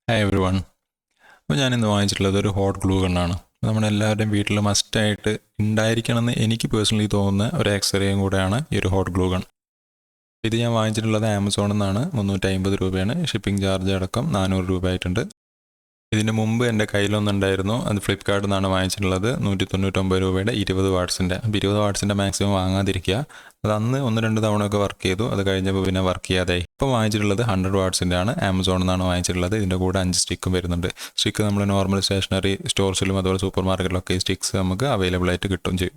Hi every one. അപ്പോൾ ഞാനിന്ന് വാങ്ങിച്ചിട്ടുള്ളത് ഒരു ഹോട്ട് ഗ്ലൂ ഗണ്ണാണ്. നമ്മുടെ എല്ലാവരുടെയും വീട്ടിൽ മസ്റ്റായിട്ട് ഉണ്ടായിരിക്കണമെന്ന് എനിക്ക് പേഴ്സണലി തോന്നുന്ന ഒരു ആക്സസറിയും കൂടെയാണ് ഈ ഒരു ഹോട്ട് ഗ്ലൂ ഗൺ. ഇത് ഞാൻ വാങ്ങിച്ചിട്ടുള്ളത് ആമസോണിൽ നിന്നാണ്. 350 രൂപയാണ്. ഷിപ്പിംഗ് ചാർജ് അടക്കം 400 രൂപ ആയിട്ടുണ്ട്. ഇതിന് മുമ്പ് എൻ്റെ കയ്യിലൊന്നുണ്ടായിരുന്നു. അത് ഫ്ലിപ്കാർട്ടിൽ നിന്നാണ് വാങ്ങിച്ചിട്ടുള്ളത്. 199 രൂപയുടെ 20 വാട്ട്സിൻ്റെ. അപ്പോൾ 20 വാട്ട്സിൻ്റെ മാക്സിമം വാങ്ങാതിരിക്കുക. അത് അന്ന് 1-2 തവണയൊക്കെ വർക്ക് ചെയ്തു. അത് കഴിഞ്ഞപ്പോൾ പിന്നെ വർക്ക് ചെയ്യാതായി. ഇപ്പോൾ വാങ്ങിച്ചിട്ടുള്ളത് 100 വാട്ട്സിൻ്റെ ആണ്. ആമസോണിൽ നിന്നാണ് വാങ്ങിച്ചിട്ടുള്ളത്. ഇതിൻ്റെ കൂടെ 5 സ്റ്റിക്കും വരുന്നുണ്ട്. സ്റ്റിക്ക് നമ്മൾ നോർമൽ സ്റ്റേഷനറി സ്റ്റോർസിലും അതുപോലെ സൂപ്പർ മാർക്കറ്റിലൊക്കെ ഈ സ്റ്റിക്സ് നമുക്ക് അവൈലബിൾ ആയിട്ട് കിട്ടും ചെയ്യും.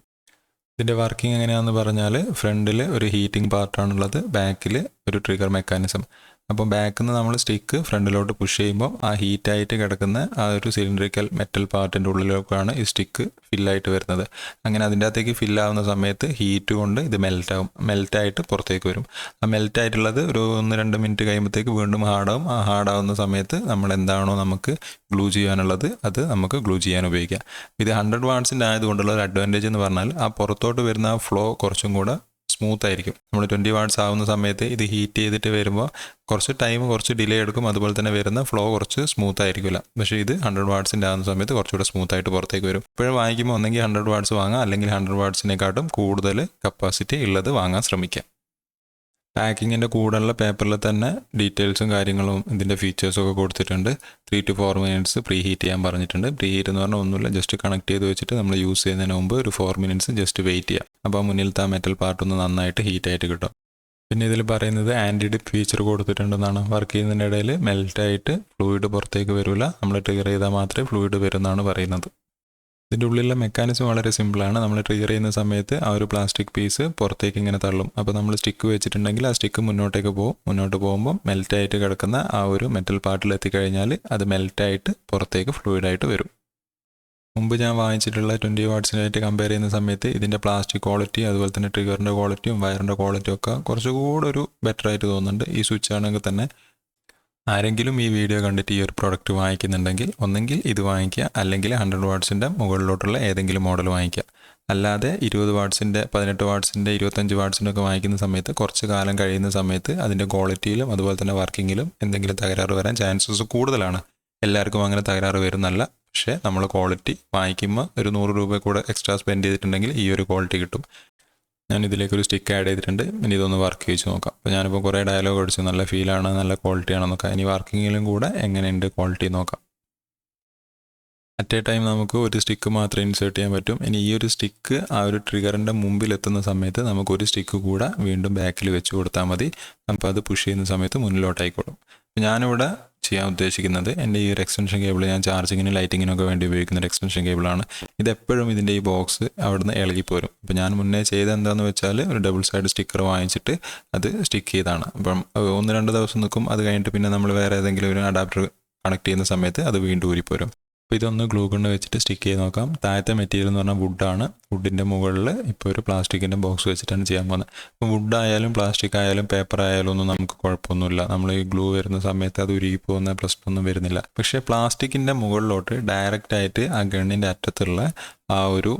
ഇതിൻ്റെ വർക്കിംഗ് എങ്ങനെയാണെന്ന് പറഞ്ഞാൽ ഫ്രണ്ടിൽ ഒരു ഹീറ്റിംഗ് പാർട്ടാണുള്ളത്, ബാക്കിൽ ഒരു ട്രിഗർ മെക്കാനിസം. അപ്പോൾ ബാക്കിൽ നിന്ന് നമ്മൾ സ്റ്റിക്ക് ഫ്രണ്ടിലോട്ട് പുഷ് ചെയ്യുമ്പോൾ ആ ഹീറ്റായിട്ട് കിടക്കുന്ന ആ ഒരു സിലിണ്ടറിക്കൽ മെറ്റൽ പാർട്ടിൻ്റെ ഉള്ളിലേക്കാണ് ഈ സ്റ്റിക്ക് ഫില്ലായിട്ട് വരുന്നത്. അങ്ങനെ അതിൻ്റെ അകത്തേക്ക് ഫില്ലാവുന്ന സമയത്ത് ഹീറ്റ് കൊണ്ട് ഇത് മെൽറ്റാവും. മെൽറ്റായിട്ട് പുറത്തേക്ക് വരും. ആ മെൽറ്റായിട്ടുള്ളത് ഒരു 1-2 മിനിറ്റ് കഴിയുമ്പോഴത്തേക്ക് വീണ്ടും ഹാർഡാവും. ആ ഹാർഡാവുന്ന സമയത്ത് നമ്മൾ എന്താണോ നമുക്ക് ഗ്ലൂ ചെയ്യാനുള്ളത് അത് നമുക്ക് ഗ്ലൂ ചെയ്യാൻ ഉപയോഗിക്കാം. ഇത് 100 വാട്ട്സിൻ്റെ ആയതുകൊണ്ടുള്ള ഒരു അഡ്വാൻറ്റേജ് എന്ന് പറഞ്ഞാൽ ആ പുറത്തോട്ട് വരുന്ന ആ ഫ്ലോ കുറച്ചും കൂടെ സ്മൂത്ത് ആയിരിക്കും. നമ്മൾ 20 വാട്ട്സ് ആവുന്ന സമയത്ത് ഇത് ഹീറ്റ് ചെയ്തിട്ട് വരുമ്പോൾ കുറച്ച് ഡിലേ എടുക്കും. അതുപോലെ തന്നെ വരുന്ന ഫ്ലോ കുറച്ച് സ്മൂത്ത് ആയിരിക്കില്ല. പക്ഷേ ഇത് 100 വാട്ട്സിൻ്റെ ആവുന്ന സമയത്ത് കുറച്ചുകൂടെ സ്മൂത്ത് ആയിട്ട് പുറത്തേക്ക് വരും. ഇപ്പോഴും വാങ്ങിക്കുമ്പോൾ ഒന്നെങ്കിൽ 100 വാട്ട്സ് വാങ്ങാം, അല്ലെങ്കിൽ 100 വാട്ട്സിനെക്കാട്ടും കൂടുതൽ കപ്പാസിറ്റി ഉള്ളത് വാങ്ങാൻ ശ്രമിക്കാം. പാക്കിങ്ങിൻ്റെ കൂടെയുള്ള പേപ്പറിൽ തന്നെ ഡീറ്റെയിൽസും കാര്യങ്ങളും ഇതിൻ്റെ ഫീച്ചേഴ്സൊക്കെ കൊടുത്തിട്ടുണ്ട്. 3 to 4 മിനിറ്റ്സ് പ്രീ ഹീറ്റ് ചെയ്യാൻ പറഞ്ഞിട്ടുണ്ട്. പ്രീ ഹീറ്റ് എന്ന് പറഞ്ഞാൽ ഒന്നുമില്ല, ജസ്റ്റ് കണക്ട് ചെയ്ത് വെച്ചിട്ട് നമ്മൾ യൂസ് ചെയ്യുന്നതിന് മുമ്പ് ഒരു 4 മിനിറ്റ്സ് ജസ്റ്റ് വെയിറ്റ് ചെയ്യാം. അപ്പോൾ മുന്നിലത്തെ ആ മെറ്റൽ പാർട്ടൊന്ന് നന്നായിട്ട് ഹീറ്റായിട്ട് കിട്ടും. പിന്നെ ഇതിൽ പറയുന്നത് ആൻറ്റി ഡിപ്പ് ഫീച്ചർ കൊടുത്തിട്ടുണ്ടെന്നാണ്. വർക്ക് ചെയ്യുന്നതിൻ്റെ ഇടയിൽ മെൽറ്റായിട്ട് ഫ്ലൂയിഡ് പുറത്തേക്ക് വരില്ല. നമ്മൾ ട്രിഗർ ചെയ്താൽ മാത്രമേ ഫ്ലൂയിഡ് വരുമെന്നാണ് പറയുന്നത്. ഇതിൻ്റെ ഉള്ളിലുള്ള മെക്കാനിസം വളരെ സിമ്പിളാണ്. നമ്മൾ ട്രിഗർ ചെയ്യുന്ന സമയത്ത് ആ ഒരു പ്ലാസ്റ്റിക് പീസ് പുറത്തേക്ക് ഇങ്ങനെ തള്ളും. അപ്പോൾ നമ്മൾ സ്റ്റിക്ക് വെച്ചിട്ടുണ്ടെങ്കിൽ ആ സ്റ്റിക്ക് മുന്നോട്ടേക്ക് പോകും. മുന്നോട്ട് പോകുമ്പോൾ മെൽറ്റായിട്ട് കിടക്കുന്ന ആ ഒരു മെറ്റൽ പാർട്ടിൽ എത്തിക്കഴിഞ്ഞാൽ അത് മെൽറ്റായിട്ട് പുറത്തേക്ക് ഫ്ലൂയിഡായിട്ട് വരും. മുമ്പ് ഞാൻ വാങ്ങിച്ചിട്ടുള്ള 20 വാട്ട്സിനായിട്ട് കമ്പയർ ചെയ്യുന്ന സമയത്ത് ഇതിൻ്റെ പ്ലാസ്റ്റിക് ക്വാളിറ്റി അതുപോലെ തന്നെ ട്രിഗറിൻ്റെ ക്വാളിറ്റിയും വയറിൻ്റെ ക്വാളിറ്റിയും ഒക്കെ കുറച്ചുകൂടെ ഒരു ബെറ്റർ ആയിട്ട് തോന്നുന്നുണ്ട്. ഈ സ്വിച്ച് ആണെങ്കിൽ തന്നെ ആരെങ്കിലും ഈ വീഡിയോ കണ്ടിട്ട് ഈ ഒരു പ്രോഡക്റ്റ് വാങ്ങിക്കുന്നുണ്ടെങ്കിൽ ഒന്നെങ്കിൽ ഇത് വാങ്ങിക്കുക, അല്ലെങ്കിൽ 100 വാട്ട്സിൻ്റെ മുകളിലോട്ടുള്ള ഏതെങ്കിലും മോഡൽ വാങ്ങിക്കുക. അല്ലാതെ 20 വാട്ട്സിൻ്റെ 18 വാട്ട്സിൻ്റെ 25 വാട്ട്സിൻ്റെ ഒക്കെ വാങ്ങിക്കുന്ന സമയത്ത് കുറച്ച് കാലം കഴിയുന്ന സമയത്ത് അതിൻ്റെ ക്വാളിറ്റിയിലും അതുപോലെ തന്നെ വർക്കിങ്ങിലും എന്തെങ്കിലും തകരാറ് വരാൻ ചാൻസസ് കൂടുതലാണ്. എല്ലാവർക്കും അങ്ങനെ തകരാറ് വരുന്നല്ല. പക്ഷേ നമ്മൾ ക്വാളിറ്റി വാങ്ങിക്കുമ്പോൾ ഒരു 100 രൂപ കൂടെ എക്സ്ട്രാ സ്പെൻഡ് ചെയ്തിട്ടുണ്ടെങ്കിൽ ഈ ഒരു ക്വാളിറ്റി കിട്ടും. ഞാൻ ഇതിലേക്കൊരു സ്റ്റിക്ക് ആഡ് ചെയ്തിട്ടുണ്ട്. ഇനി ഇതൊന്ന് വർക്ക് ചെയ്ത് നോക്കാം. അപ്പോൾ ഞാനിപ്പോൾ കുറേ ഡയലോഗ് അടിച്ചു, നല്ല ഫീലാണ്, നല്ല ക്വാളിറ്റി ആണെന്നൊക്കെ. ഇനി വർക്കിങ്ങിലും കൂടെ എങ്ങനെയുണ്ട് ക്വാളിറ്റി നോക്കാം. അറ്റ് എ ടൈം നമുക്ക് ഒരു സ്റ്റിക്ക് മാത്രമേ ഇൻസേർട്ട് ചെയ്യാൻ പറ്റും. ഇനി ഈ ഒരു സ്റ്റിക്ക് ആ ഒരു ട്രിഗറിൻ്റെ മുമ്പിലെത്തുന്ന സമയത്ത് നമുക്കൊരു സ്റ്റിക്ക് കൂടെ വീണ്ടും ബാക്കിൽ വെച്ച് കൊടുത്താൽ മതി. അപ്പോൾ അത് പുഷ് ചെയ്യുന്ന സമയത്ത് മുന്നിലോട്ടായിക്കോളും. അപ്പോൾ ഞാനിവിടെ ചെയ്യാൻ ഉദ്ദേശിക്കുന്നത് എൻ്റെ ഈ ഒരു എക്സ്റ്റൻഷൻ കേബിൾ ഞാൻ ചാർജിങ്ങിനും ലൈറ്റിങ്ങിനൊക്കെ വേണ്ടി ഉപയോഗിക്കുന്ന ഒരു എക്സ്റ്റൻഷൻ കേബിളാണ്. ഇതെപ്പോഴും ഇതിൻ്റെ ഈ ബോക്സ് അവിടുന്ന് ഇളകിപ്പോരും. അപ്പോൾ ഞാൻ മുന്നേ ചെയ്ത് എന്താണെന്ന് വെച്ചാൽ ഒരു ഡബിൾ സൈഡ് സ്റ്റിക്കർ വാങ്ങിച്ചിട്ട് അത് സ്റ്റിക്ക് ചെയ്താണ്. അപ്പം 1-2 ദിവസം നിൽക്കും. അത് കഴിഞ്ഞിട്ട് പിന്നെ നമ്മൾ വേറെ ഏതെങ്കിലും ഒരു അഡാപ്റ്റർ കണക്ട് ചെയ്യുന്ന സമയത്ത് അത് വീണ്ടും ഊരിപ്പോരും. അപ്പോൾ ഇതൊന്ന് ഗ്ലൂ ഗണ്ണ് വെച്ചിട്ട് സ്റ്റിക്ക് ചെയ്ത് നോക്കാം. താഴത്തെ മെറ്റീരിയൽ എന്ന് പറഞ്ഞാൽ വുഡാണ്. വുഡിൻ്റെ മുകളിൽ ഇപ്പോൾ ഒരു പ്ലാസ്റ്റിക്കിൻ്റെ ബോക്സ് വെച്ചിട്ടാണ് ചെയ്യാൻ പോകുന്നത്. അപ്പോൾ വുഡായാലും പ്ലാസ്റ്റിക് ആയാലും പേപ്പർ ആയാലും ഒന്നും നമുക്ക് കുഴപ്പമൊന്നുമില്ല. നമ്മൾ ഈ ഗ്ലൂ വരുന്ന സമയത്ത് അത് ഉരുകി പോകുന്ന പ്രശ്നമൊന്നും വരുന്നില്ല. പക്ഷേ പ്ലാസ്റ്റിക്കിൻ്റെ മുകളിലോട്ട് ഡയറക്റ്റായിട്ട് ആ ഗണ്ണിൻ്റെ അറ്റത്തുള്ള ആ ഒരു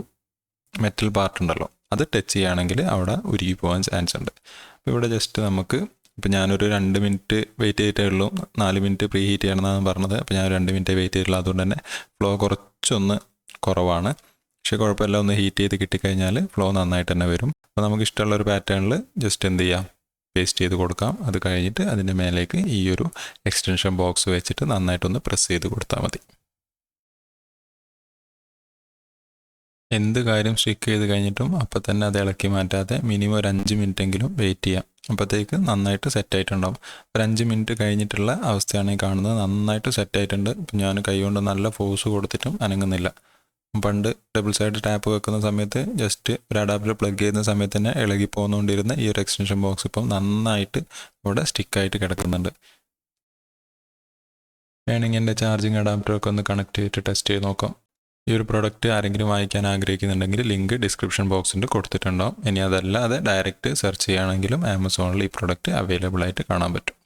മെറ്റൽ പാർട്ട് ഉണ്ടല്ലോ, അത് ടച്ച് ചെയ്യുകയാണെങ്കിൽ അവിടെ ഉരുകി പോകാൻ ചാൻസ് ഉണ്ട്. അപ്പോൾ ഇവിടെ ജസ്റ്റ് നമുക്ക് ഇപ്പോൾ ഞാനൊരു 2 മിനിറ്റ് വെയിറ്റ് ചെയ്തിട്ടേ ഉള്ളൂ. 4 മിനിറ്റ് പ്രീ ഹീറ്റ് ചെയ്യണമെന്നാണ് പറഞ്ഞത്. അപ്പോൾ ഞാൻ 2 മിനിറ്റ് വെയിറ്റ് ചെയ്തിട്ടുള്ളൂ. അതുകൊണ്ട് തന്നെ ഫ്ലോ കുറച്ചൊന്ന് കുറവാണ്. പക്ഷേ കുഴപ്പമില്ല, ഒന്ന് ഹീറ്റ് ചെയ്ത് കിട്ടിക്കഴിഞ്ഞാൽ ഫ്ലോ നന്നായിട്ട് തന്നെ വരും. അപ്പോൾ നമുക്ക് ഇഷ്ടമുള്ള ഒരു പാറ്റേണിൽ ജസ്റ്റ് എന്ത് ചെയ്യാം, പേസ്റ്റ് ചെയ്ത് കൊടുക്കാം. അത് കഴിഞ്ഞിട്ട് അതിൻ്റെ മേലേക്ക് ഈ ഒരു എക്സ്റ്റൻഷൻ ബോക്സ് വെച്ചിട്ട് നന്നായിട്ടൊന്ന് പ്രസ് ചെയ്ത് കൊടുത്താൽ മതി. എന്ത് കാര്യം സ്റ്റിക്ക് ചെയ്ത് കഴിഞ്ഞിട്ടും അപ്പം തന്നെ അത് ഇളക്കി മാറ്റാതെ മിനിമം ഒരു 5 മിനിറ്റെങ്കിലും വെയിറ്റ് ചെയ്യാം. അപ്പോഴത്തേക്ക് നന്നായിട്ട് സെറ്റായിട്ടുണ്ടാവും. ഒരു 5 മിനിറ്റ് കഴിഞ്ഞിട്ടുള്ള അവസ്ഥയാണ് ഈ കാണുന്നത്. നന്നായിട്ട് സെറ്റായിട്ടുണ്ട്. ഇപ്പം ഞാൻ കൈകൊണ്ട് നല്ല ഫോഴ്സ് കൊടുത്തിട്ടും അനങ്ങുന്നില്ല. പണ്ട് ഡബിൾ സൈഡ് ടാപ്പ് വെക്കുന്ന സമയത്ത് ജസ്റ്റ് ഒരു അഡാപ്റ്റർ പ്ലഗ് ചെയ്യുന്ന സമയത്ത് തന്നെ ഇളകി പോന്നുകൊണ്ടിരുന്ന ഈ ഒരു എക്സ്റ്റൻഷൻ ബോക്സ് ഇപ്പം നന്നായിട്ട് ഇവിടെ സ്റ്റിക്കായിട്ട് കിടക്കുന്നുണ്ട്. വേണമെങ്കിൽ എൻ്റെ ചാർജിങ് അഡാപ്റ്ററൊക്കെ ഒന്ന് കണക്ട് ചെയ്തിട്ട് ടെസ്റ്റ് ചെയ്ത് നോക്കാം. ഈ ഒരു പ്രൊഡക്റ്റ് ആരെങ്കിലും വാങ്ങിക്കാൻ ആഗ്രഹിക്കുന്നുണ്ടെങ്കിൽ ലിങ്ക് ഡിസ്ക്രിപ്ഷൻ ബോക്സിൽ കൊടുത്തിട്ടുണ്ടാവും. ഇനി അതല്ലാതെ ഡയറക്റ്റ് സെർച്ച് ചെയ്യുകയാണെങ്കിലും ആമസോണിൽ ഈ പ്രൊഡക്റ്റ് അവൈലബിൾ ആയിട്ട് കാണാൻ പറ്റും.